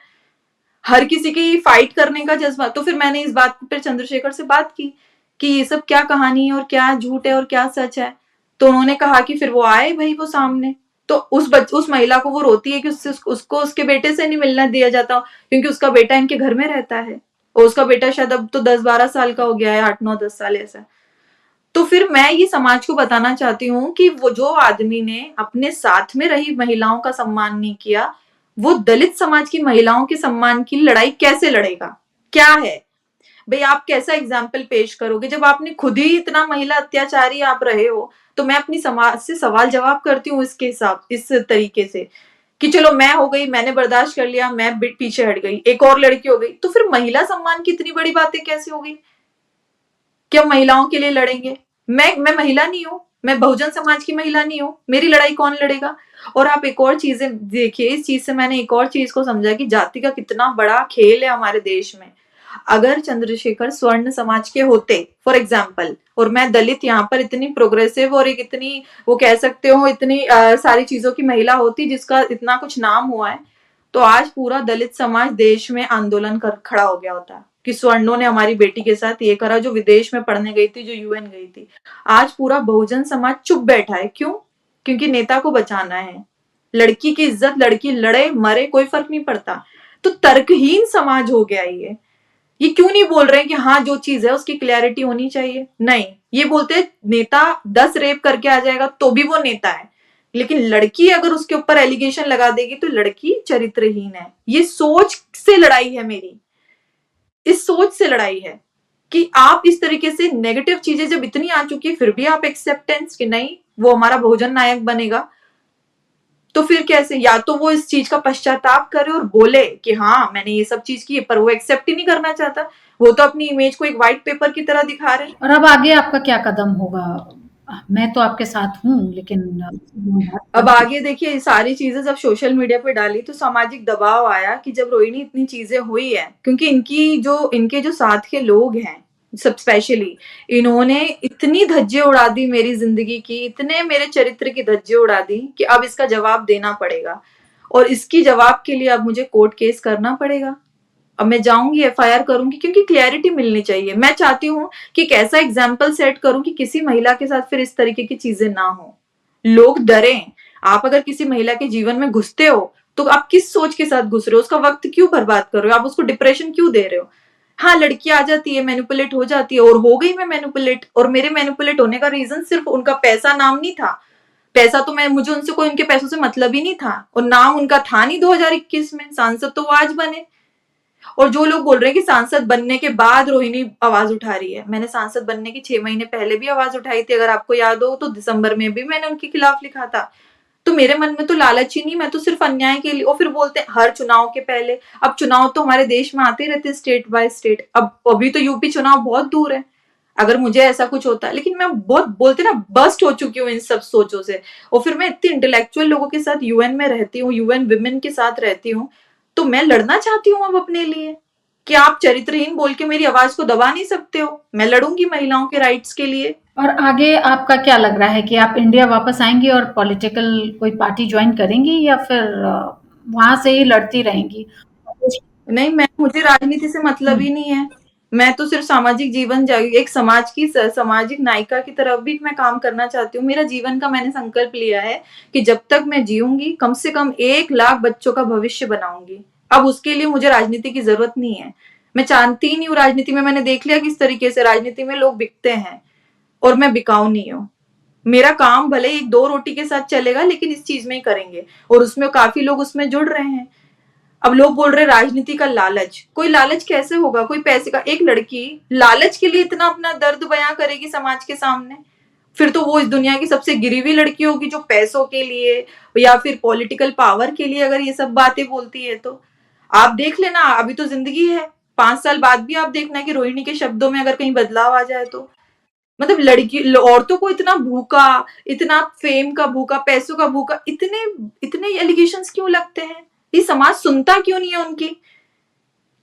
हर किसी की फाइट करने का जज्बा। तो फिर मैंने इस बात पर चंद्रशेखर से बात की कि ये सब क्या कहानी है और क्या झूठ है और क्या सच है। तो उन्होंने कहा कि फिर वो आए भाई वो सामने, तो उस महिला को वो रोती है कि उसको उसके बेटे से नहीं मिलना दिया जाता, क्योंकि उसका बेटा इनके घर में रहता है, और उसका बेटा शायद अब तो 10-12 साल का हो गया है, 8-9-10 साल ऐसा। तो फिर मैं ये समाज को बताना चाहती हूँ कि वो जो आदमी ने अपने साथ में रही महिलाओं का सम्मान नहीं किया, वो दलित समाज की महिलाओं के सम्मान की लड़ाई कैसे लड़ेगा? क्या है भाई, आप कैसा एग्जाम्पल पेश करोगे जब आपने खुद ही इतना महिला अत्याचारी आप रहे हो? तो मैं अपनी समाज से सवाल जवाब करती हूँ इसके हिसाब, इस तरीके से कि चलो मैं हो गई, मैंने बर्दाश्त कर लिया, मैं पीछे हट गई, एक और लड़की हो गई, तो फिर महिला सम्मान की इतनी बड़ी बातें कैसे हो गई कि हम महिलाओं के लिए लड़ेंगे? मैं महिला नहीं हूँ, मैं बहुजन समाज की महिला नहीं हूँ, मेरी लड़ाई कौन लड़ेगा? और आप एक और चीजें देखिए, इस चीज से मैंने एक और चीज को समझा कि जाति का कितना बड़ा खेल है हमारे देश में। अगर चंद्रशेखर स्वर्ण समाज के होते फॉर एग्जाम्पल, और मैं दलित यहाँ पर इतनी प्रोग्रेसिव और एक इतनी, वो कह सकते हो इतनी सारी चीजों की महिला होती जिसका इतना कुछ नाम हुआ है, तो आज पूरा दलित समाज देश में आंदोलन कर खड़ा हो गया होता कि स्वर्णों ने हमारी बेटी के साथ ये करा, जो विदेश में पढ़ने गई थी, जो यूएन गई थी। आज पूरा बहुजन समाज चुप बैठा है, क्यों? क्योंकि नेता को बचाना है। लड़की की इज्जत, लड़की लड़े मरे कोई फर्क नहीं पड़ता। तो तर्कहीन समाज हो गया ये क्यों नहीं बोल रहे हैं कि हाँ जो चीज है उसकी क्लैरिटी होनी चाहिए? नहीं, ये बोलते हैं नेता 10 रेप करके आ जाएगा तो भी वो नेता है, लेकिन लड़की अगर उसके ऊपर एलिगेशन लगा देगी तो लड़की चरित्रहीन है। ये सोच से लड़ाई है मेरी, इस सोच से लड़ाई है कि आप इस तरीके से नेगेटिव चीजें जब इतनी आ चुकी है फिर भी आप एक्सेप्टेंस कि नहीं वो हमारा बहुजन नायक बनेगा, तो फिर कैसे? या तो वो इस चीज का पश्चाताप करे और बोले कि हाँ मैंने ये सब चीज की है, पर वो एक्सेप्ट ही नहीं करना चाहता, वो तो अपनी इमेज को एक व्हाइट पेपर की तरह दिखा रहे हैं। और अब आगे आपका क्या कदम होगा? मैं तो आपके साथ हूँ, लेकिन बात अब करें। आगे देखिए, ये सारी चीजें जब सोशल मीडिया पे डाली तो सामाजिक दबाव आया कि जब रोहिणी इतनी चीजें हुई है, क्योंकि इनके जो साथ के लोग हैं, सब स्पेशली इन्होंने इतनी धज्जे उड़ा दी मेरी जिंदगी की, इतने मेरे चरित्र की धज्जे उड़ा दी कि अब इसका जवाब देना पड़ेगा, और इसकी जवाब के लिए अब मुझे कोर्ट केस करना पड़ेगा। अब मैं जाऊंगी, एफआईआर करूंगी, क्योंकि क्लैरिटी मिलनी चाहिए। मैं चाहती हूँ कि एक ऐसा एग्जाम्पल सेट करूं कि किसी महिला के साथ फिर इस तरीके की चीजें ना हो, लोग डरें। आप अगर किसी महिला के जीवन में घुसते हो तो आप किस सोच के साथ घुस रहे हो, उसका वक्त क्यों बर्बाद कर रहे हो, आप उसको डिप्रेशन क्यों दे रहे हो? हाँ, लड़की आ जाती है, मैनिपुलेट हो जाती है, और हो गई मैं मैनिपुलेट, और मेरे मैनिपुलेट होने का रीजन सिर्फ उनका पैसा नाम नहीं था। पैसा तो मुझे उनसे कोई उनके पैसों से मतलब ही नहीं था, और नाम उनका था नहीं 2021 में, सांसद तो वो आज बने। और जो लोग बोल रहे हैं कि सांसद बनने के बाद रोहिणी आवाज उठा रही है, मैंने सांसद बनने के 6 महीने पहले भी आवाज उठाई थी, अगर आपको याद हो तो दिसंबर में भी मैंने उनके खिलाफ लिखा था। तो मेरे मन में तो लालच ही नहीं, मैं तो सिर्फ अन्याय के लिए। और फिर बोलते हैं हर चुनाव के पहले, अब चुनाव तो हमारे देश में आते रहते स्टेट बाय स्टेट, अब अभी तो यूपी चुनाव बहुत दूर है, अगर मुझे ऐसा कुछ होता है, लेकिन मैं बहुत बोलते ना बस्ट हो चुकी हूँ इन सब सोचों से। और फिर मैं इतने इंटेलेक्चुअल लोगों के साथ यूएन में रहती हूँ, यूएन विमेन के साथ रहती हूँ, तो मैं लड़ना चाहती हूँ अब अपने लिए कि आप चरित्रहीन बोल के मेरी आवाज को दबा नहीं सकते हो। मैं लड़ूंगी महिलाओं के राइट्स के लिए। और आगे आपका क्या लग रहा है कि आप इंडिया वापस आएँगी और पॉलिटिकल कोई पार्टी जॉइन करेंगी, या फिर वहाँ से ही लड़ती रहेंगी? नहीं, मैं मुझे राजनीति से मतलब हुँ। ही नहीं है। मैं तो सिर्फ सामाजिक जीवन एक समाज की सामाजिक नायिका की तरफ भी मैं काम करना चाहती हूँ। मेरा जीवन का मैंने संकल्प लिया है कि जब तक मैं जीऊंगी कम से कम 1 लाख बच्चों का भविष्य बनाऊंगी। अब उसके लिए मुझे राजनीति की जरूरत नहीं है। मैं जानती ही नहीं हूँ राजनीति में, मैंने देख लिया किस तरीके से राजनीति में लोग बिकते हैं, और मैं बिकाऊ नहीं हूँ। मेरा काम भले एक दो रोटी के साथ चलेगा, लेकिन इस चीज में ही करेंगे, और उसमें काफी लोग उसमें जुड़ रहे हैं। अब लोग बोल रहे राजनीति का लालच, कोई लालच कैसे होगा? कोई पैसे का, एक लड़की लालच के लिए इतना अपना दर्द बयां करेगी समाज के सामने, फिर तो वो इस दुनिया की सबसे गिरी हुई लड़की होगी जो पैसों के लिए या फिर पॉलिटिकल पावर के लिए अगर ये सब बातें बोलती है। तो आप देख लेना, अभी तो जिंदगी है, 5 साल बाद भी आप देखना कि रोहिणी के शब्दों में अगर कहीं बदलाव आ जाए तो। मतलब लड़की औरतों को इतना भूखा, इतना फेम का भूखा, पैसों का भूखा, इतने इतने एलिगेशंस क्यों लगते हैं? ये समाज सुनता क्यों नहीं है उनकी?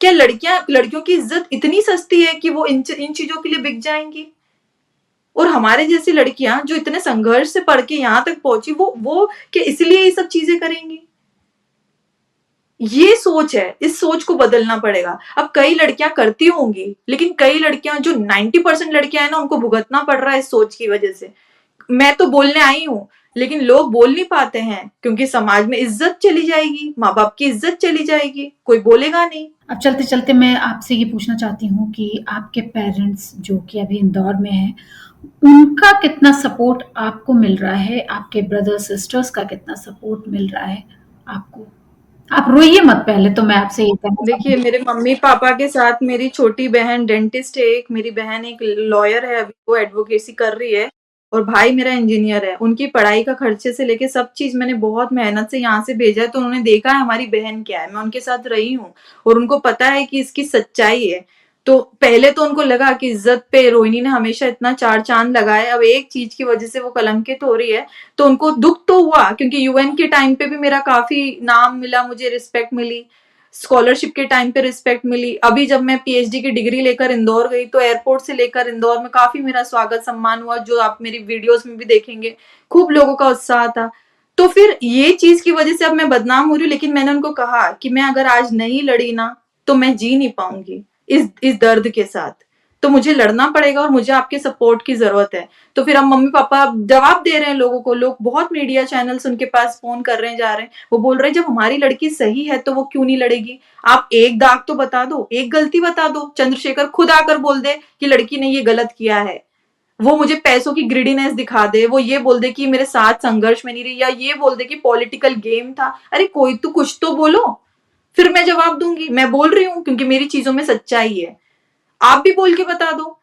क्या लड़कियों की इज्जत इतनी सस्ती है कि वो इन चीजों के लिए बिक जाएंगी? और हमारे जैसी लड़कियां जो इतने संघर्ष से पढ़ के यहाँ तक पहुंची, वो क्या इसलिए ये सब चीजें करेंगी? ये सोच है, इस सोच को बदलना पड़ेगा। अब कई लड़कियां करती होंगी, लेकिन कई लड़कियां जो 90% लड़कियां हैं ना, उनको भुगतना पड़ रहा है इस सोच की वजह से। मैं तो बोलने आई हूँ, लेकिन लोग बोल नहीं पाते हैं क्योंकि समाज में इज्जत चली जाएगी, माँ बाप की इज्जत चली जाएगी, कोई बोलेगा नहीं। अब चलते-चलते मैं आपसे ये पूछना चाहती हूँ कि आपके पेरेंट्स जो कि अभी इंदौर में हैं, उनका कितना सपोर्ट आपको मिल रहा है? आपके ब्रदर-सिस्टर्स का कितना सपोर्ट मिल रहा है आपको? आप रोइए मत, पहले तो मैं आपसे ये कहना देखिए, चाहूँगी। मेरे मम्मी-पापा के साथ मेरी छोटी बहन डेंटिस्ट है, एक मेरी बहन एक लॉयर है, अभी वो एडवोकेसी कर रही है, और भाई मेरा इंजीनियर है। उनकी पढ़ाई का खर्चे से लेके सब चीज़ मैंने बहुत मेहनत से यहाँ से भेजा है, तो उन्होंने देखा है हमारी बहन क्या है, मैं उनके साथ रही हूँ, और उनको पता है कि इसकी सच्चाई है। तो पहले तो उनको लगा कि इज़्ज़त पे रोहिणी ने हमेशा इतना 4 चाँद लगाए, अब एक चीज़ की वजह से वो कलंकित हो रही है, तो उनको दुःख तो हुआ, क्योंकि यूएन के टाइम पे भी मेरा काफ़ी नाम मिला, मुझे रिस्पेक्ट मिली। स्कॉलरशिप के टाइम पे रिस्पेक्ट मिली। अभी जब मैं पीएचडी की डिग्री लेकर इंदौर गई, तो एयरपोर्ट से लेकर इंदौर में काफी मेरा स्वागत सम्मान हुआ, जो आप मेरी वीडियोस में भी देखेंगे। खूब लोगों का उत्साह था। तो फिर ये चीज की वजह से अब मैं बदनाम हो रही हूँ, लेकिन मैंने उनको कहा कि मैं अगर आज नहीं लड़ी ना, तो मैं जी नहीं पाऊंगी इस दर्द के साथ। तो मुझे लड़ना पड़ेगा, और मुझे आपके सपोर्ट की जरूरत है। तो फिर अब मम्मी पापा जवाब दे रहे हैं लोगों को, लोग बहुत मीडिया चैनल्स उनके पास फोन कर रहे हैं, जा रहे हैं, वो बोल रहे हैं जब हमारी लड़की सही है तो वो क्यों नहीं लड़ेगी? आप एक दाग तो बता दो, एक गलती बता दो, चंद्रशेखर खुद आकर बोल दे कि लड़की ने ये गलत किया है। वो मुझे पैसों की ग्रिडीनेस दिखा दे, वो ये बोल दे कि मेरे साथ संघर्ष में नहीं रही, या ये बोल दे कि पॉलिटिकल गेम था। अरे कोई तो कुछ तो बोलो, फिर मैं जवाब दूंगी। मैं बोल रही हूँ क्योंकि मेरी चीजों में सच्चाई है। आप भी बोल के बता दो।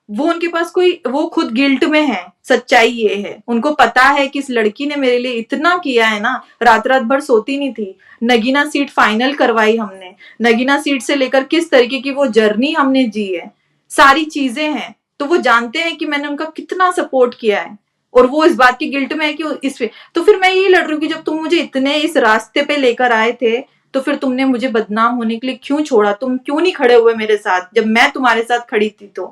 वो उनके पास कोई, वो खुद गिल्ट में है। सच्चाई ये है, उनको पता है कि इस लड़की ने मेरे लिए इतना किया है ना, रात रात भर सोती नहीं थी। नगीना सीट फाइनल करवाई हमने, नगीना सीट से लेकर किस तरीके की वो जर्नी हमने जी है, सारी चीजें हैं। तो वो जानते हैं कि मैंने उनका कितना सपोर्ट किया है, और वो इस बात की गिल्ट में है कि इस पे। तो फिर मैं यही लड़ रही हूँ कि जब तुम मुझे इतने इस रास्ते पे लेकर आए थे, तो फिर तुमने मुझे बदनाम होने के लिए क्यों छोड़ा? तुम क्यों नहीं खड़े हुए मेरे साथ जब मैं तुम्हारे साथ खड़ी थी? तो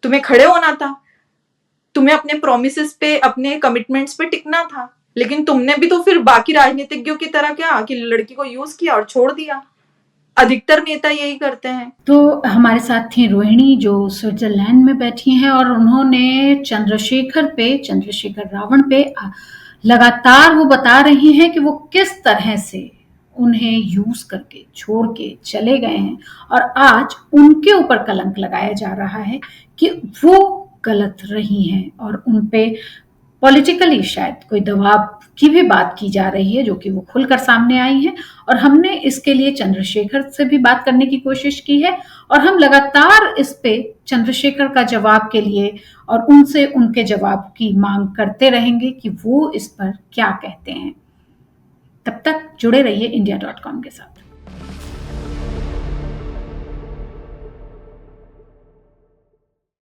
तुम्हें खड़े होना था, तुम्हें अपने प्रोमिसेस पे, अपने कमिटमेंट्स पे टिकना था। लेकिन तुमने भी तो फिर बाकी राजनीतिज्ञों की तरह क्या कि लड़की को यूज किया और छोड़ दिया। अधिकतर नेता यही करते हैं। तो हमारे साथ थी रोहिणी जो स्विट्जरलैंड में बैठी हैं और उन्होंने चंद्रशेखर रावण पे लगातार वो बता रही हैं कि वो किस तरह से उन्हें यूज करके छोड़ के चले गए हैं, और आज उनके ऊपर कलंक लगाया जा रहा है कि वो गलत रही हैं, और उन पे पॉलिटिकली शायद कोई दबाव की भी बात की जा रही है जो कि वो खुलकर सामने आई है। और हमने इसके लिए चंद्रशेखर से भी बात करने की कोशिश की है, और हम लगातार इस पे चंद्रशेखर का जवाब के लिए और उनसे उनके जवाब की मांग करते रहेंगे कि वो इस पर क्या कहते हैं। तब तक जुड़े रहिए इंडिया.com के साथ।